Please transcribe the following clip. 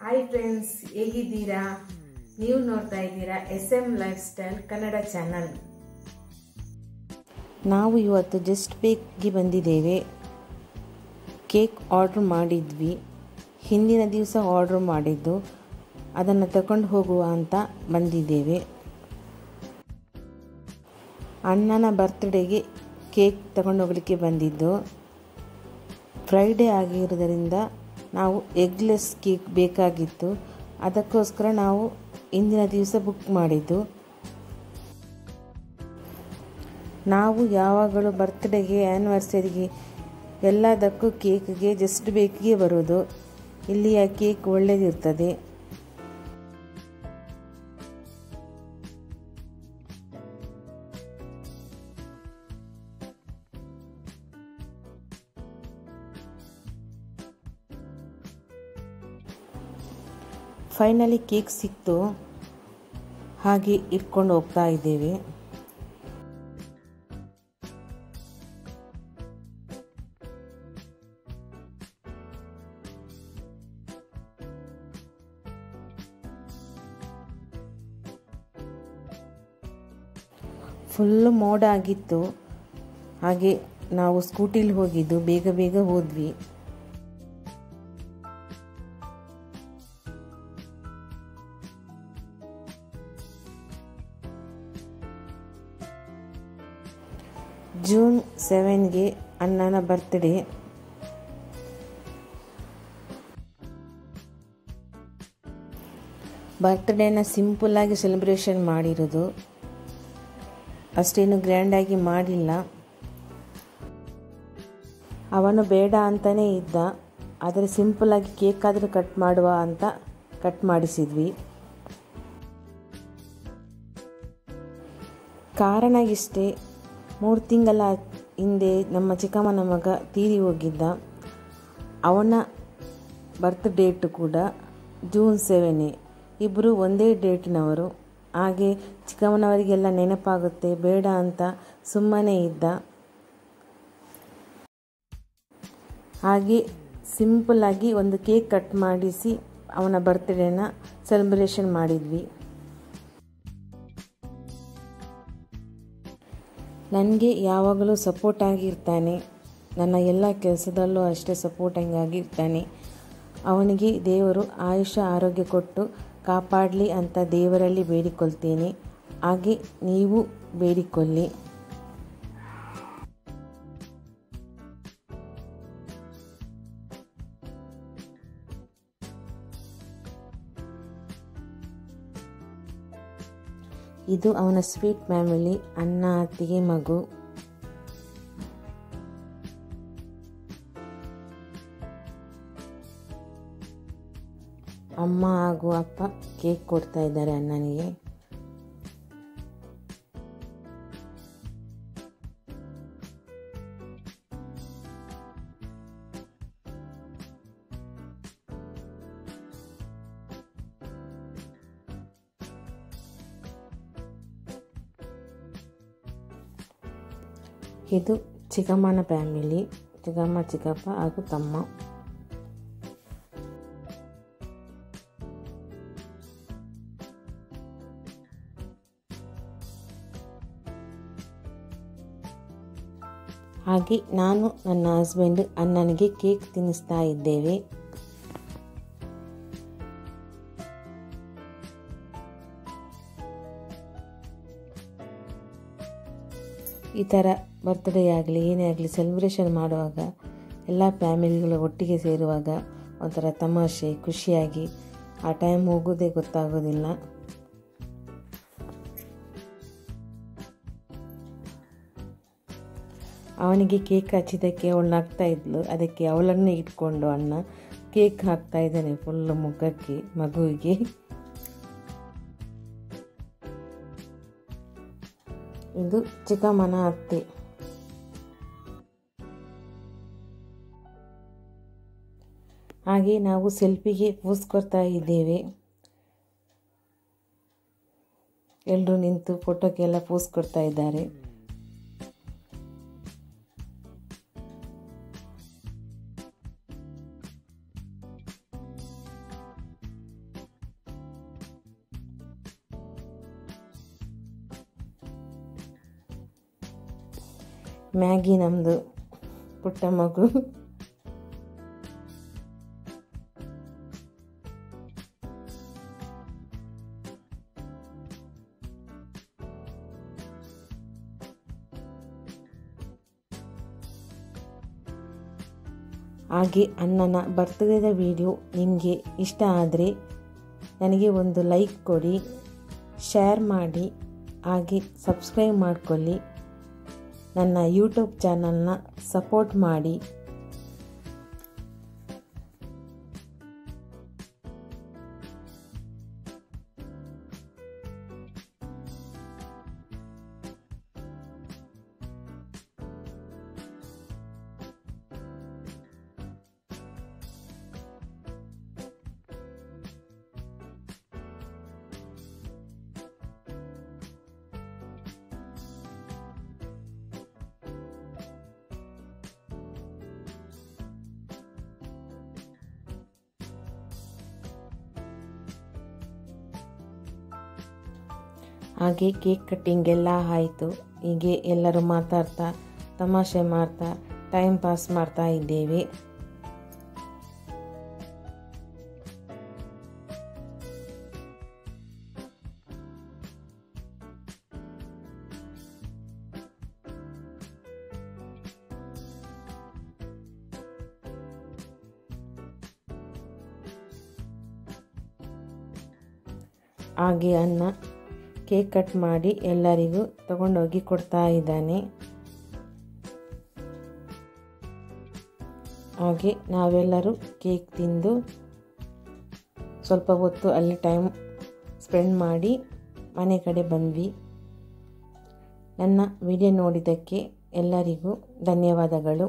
Hi friends, ಹೇಗಿದ್ದೀರಾ? ನೀವು ನೋಡ್ತಾ ಇದ್ದೀರಾ SM life style Kannada channel. ನಾವು ಇವತ್ತು ಜಸ್ಟ್ ಬೇಕ್ಗೆ ಬಂದಿದ್ದೇವೆ. ಕೇಕ್ ಆರ್ಡ್ರ್ ಮಾಡಿದ್ವಿ. ಹಿಂದಿನ ದಿವಸ ಆರ್ಡ್ರ್ ಮಾಡಿದ್ದು, ಅದನ್ನು ತಗೊಂಡು ಹೋಗುವ ಅಂತ ಬಂದಿದ್ದೇವೆ. ಅಣ್ಣನ ಬರ್ತ್ಡೇಗೆ ಕೇಕ್ ತಗೊಂಡು ಹೋಗಲಿಕ್ಕೆ ಬಂದಿದ್ದು. ಫ್ರೈಡೇ ಆಗಿರೋದರಿಂದ ನಾವು ಎಗ್ಲೆಸ್ ಕೇಕ್ ಬೇಕಾಗಿತ್ತು. ಅದಕ್ಕೋಸ್ಕರ ನಾವು ಇಂದಿನ ದಿವಸ ಬುಕ್ ಮಾಡಿದ್ದು. ನಾವು ಯಾವಾಗಲೂ ಬರ್ತ್ಡೇಗೆ, ಆ್ಯನಿವರ್ಸರಿಗೆ ಎಲ್ಲದಕ್ಕೂ ಕೇಕ್ಗೆ ಜಸ್ಟ್ ಬೇಕ್ಗೆ ಬರೋದು. ಇಲ್ಲಿಯ ಕೇಕ್ ಒಳ್ಳೆಯದಿರ್ತದೆ. ಫೈನಲಿ ಕೇಕ್ ಸಿಕ್ತು, ಹಾಗೆ ಇಟ್ಕೊಂಡು ಹೋಗ್ತಾ ಇದ್ದೇವೆ. ಫುಲ್ಲು ಮೋಡ ಆಗಿತ್ತು. ಹಾಗೆ ನಾವು ಸ್ಕೂಟಿಲಿ ಹೋಗಿದ್ದು, ಬೇಗ ಬೇಗ ಹೋದ್ವಿ. ಜೂನ್ 7ಗೆ ಅಣ್ಣನ ಬರ್ತ್ಡೇ. ಬರ್ತ್ಡೇನ ಸಿಂಪಲ್ಲಾಗಿ ಸೆಲೆಬ್ರೇಷನ್ ಮಾಡಿರೋದು, ಅಷ್ಟೇನು ಗ್ರ್ಯಾಂಡಾಗಿ ಮಾಡಿಲ್ಲ. ಅವನು ಬೇಡ ಅಂತಲೇ ಇದ್ದ, ಆದರೆ ಸಿಂಪಲ್ಲಾಗಿ ಕೇಕ್ ಆದರೂ ಕಟ್ ಮಾಡುವ ಅಂತ ಕಟ್ ಮಾಡಿಸಿದ್ವಿ. ಕಾರಣ ಇಷ್ಟೇ, 3 ತಿಂಗಳ ಹಿಂದೆ ನಮ್ಮ ಚಿಕ್ಕಮ್ಮನ ಮಗ ತೀರಿ ಹೋಗಿದ್ದ. ಅವನ ಬರ್ತ್ ಡೇಟ್ ಕೂಡ ಜೂನ್ 7. ಇಬ್ಬರು ಒಂದೇ ಡೇಟಿನವರು. ಹಾಗೆ ಚಿಕ್ಕಮ್ಮನವರಿಗೆಲ್ಲ ನೆನಪಾಗುತ್ತೆ, ಬೇಡ ಅಂತ ಸುಮ್ಮನೆ ಇದ್ದ. ಹಾಗೆ ಸಿಂಪಲ್ಲಾಗಿ ಒಂದು ಕೇಕ್ ಕಟ್ ಮಾಡಿಸಿ ಅವನ ಬರ್ತ್ಡೇನ ಸೆಲೆಬ್ರೇಷನ್ ಮಾಡಿದ್ವಿ. ನನಗೆ ಯಾವಾಗಲೂ ಸಪೋರ್ಟ್ ಆಗಿರ್ತಾನೆ. ನನ್ನ ಎಲ್ಲ ಕೆಲಸದಲ್ಲೂ ಅಷ್ಟೇ ಸಪೋರ್ಟಿಂಗ್ ಆಗಿರ್ತಾನೆ. ಅವನಿಗೆ ದೇವರು ಆಯುಷ್ಯ ಆರೋಗ್ಯ ಕೊಟ್ಟು ಕಾಪಾಡಲಿ ಅಂತ ದೇವರಲ್ಲಿ ಬೇಡಿಕೊಳ್ತೇನೆ. ಹಾಗೆ ನೀವು ಬೇಡಿಕೊಳ್ಳಿ. ಇದು ಅವನ ಸ್ವೀಟ್ ಫ್ಯಾಮಿಲಿ, ಅಣ್ಣ, ಅತ್ತಿಗೆ, ಮಗು. ಅಮ್ಮ ಹಾಗೂ ಅಪ್ಪ ಕೇಕ್ ಕೊಡ್ತಾ ಇದ್ದಾರೆ ಅಣ್ಣನಿಗೆ. ಇದು ಚಿಕ್ಕಮ್ಮನ ಫ್ಯಾಮಿಲಿ, ಚಿಕ್ಕಮ್ಮ, ಚಿಕ್ಕಪ್ಪ ಹಾಗೂ ತಮ್ಮ. ಹಾಗೆ ನಾನು, ನನ್ನ ಹಸ್ಬೆಂಡ್ ಅಣ್ಣನಿಗೆ ಕೇಕ್ ತಿನ್ನಿಸ್ತಾ ಇದ್ದೇವೆ. ಈ ಥರ ಬರ್ತ್ಡೇ ಆಗಲಿ ಏನೇ ಆಗಲಿ ಸೆಲೆಬ್ರೇಷನ್ ಮಾಡುವಾಗ ಎಲ್ಲ ಫ್ಯಾಮಿಲಿಗಳು ಒಟ್ಟಿಗೆ ಸೇರುವಾಗ ಒಂಥರ ತಮಾಷೆ, ಖುಷಿಯಾಗಿ ಆ ಟೈಮ್ ಹೋಗೋದೇ ಗೊತ್ತಾಗೋದಿಲ್ಲ. ಅವನಿಗೆ ಕೇಕ್ ಹಚ್ಚಿದ್ದಕ್ಕೆ ಅವಳು ನಗ್ತಾ ಇದ್ಲು. ಅದಕ್ಕೆ ಅವಳನ್ನೇ ಇಟ್ಕೊಂಡು ಅಣ್ಣ ಕೇಕ್ ಹಾಕ್ತಾ ಇದ್ದಾನೆ ಫುಲ್ಲು ಮುಖಕ್ಕೆ, ಮಗುವಿಗೆ. ಇದು ಚಿಕ್ಕಮ್ಮನ ಅತ್ತೆ. ಹಾಗೆ ನಾವು ಸೆಲ್ಫಿಗೆ ಪೋಸ್ ಕೊಡ್ತಾ ಇದ್ದೇವೆ. ಎಲ್ಲರೂ ನಿಂತು ಫೋಟೋಕ್ಕೆಲ್ಲ ಪೋಸ್ ಕೊಡ್ತಾ ಇದ್ದಾರೆ. ಮ್ಯಾಗಿ ನಮ್ಮದು ಪುಟ್ಟ ಮಗು. ಹಾಗೆ ಅಣ್ಣನ ಬರ್ತ್ಡೇದ ವಿಡಿಯೋ ನಿಮಗೆ ಇಷ್ಟ ಆದರೆ ನನಗೆ ಒಂದು ಲೈಕ್ ಕೊಡಿ, ಶೇರ್ ಮಾಡಿ, ಹಾಗೆ ಸಬ್ಸ್ಕ್ರೈಬ್ ಮಾಡಿಕೊಳ್ಳಿ. ನನ್ನ ಯೂಟ್ಯೂಬ್ ಚಾನಲ್ನ ಸಪೋರ್ಟ್ ಮಾಡಿ. ಹಾಗೆ ಕೇಕ್ ಕಟ್ಟಿಂಗ್ ಎಲ್ಲ ಆಯಿತು. ಹೀಗೆ ಎಲ್ಲರೂ ಮಾತಾಡ್ತಾ ತಮಾಷೆ ಮಾಡ್ತಾ ಟೈಮ್ ಪಾಸ್ ಮಾಡ್ತಾ ಇದ್ದೇವೆ. ಹಾಗೆ ಅಣ್ಣ ಕೇಕ್ ಕಟ್ ಮಾಡಿ ಎಲ್ಲರಿಗೂ ತಗೊಂಡೋಗಿ ಕೊಡ್ತಾ ಇದ್ದಾನೆ. ಹಾಗೆ ನಾವೆಲ್ಲರೂ ಕೇಕ್ ತಿಂದು ಸ್ವಲ್ಪ ಹೊತ್ತು ಅಲ್ಲಿ ಟೈಮ್ ಸ್ಪೆಂಡ್ ಮಾಡಿ ಮನೆ ಕಡೆ ಬಂದ್ವಿ. ನನ್ನ ವಿಡಿಯೋ ನೋಡಿದ್ದಕ್ಕೆ ಎಲ್ಲರಿಗೂ ಧನ್ಯವಾದಗಳು.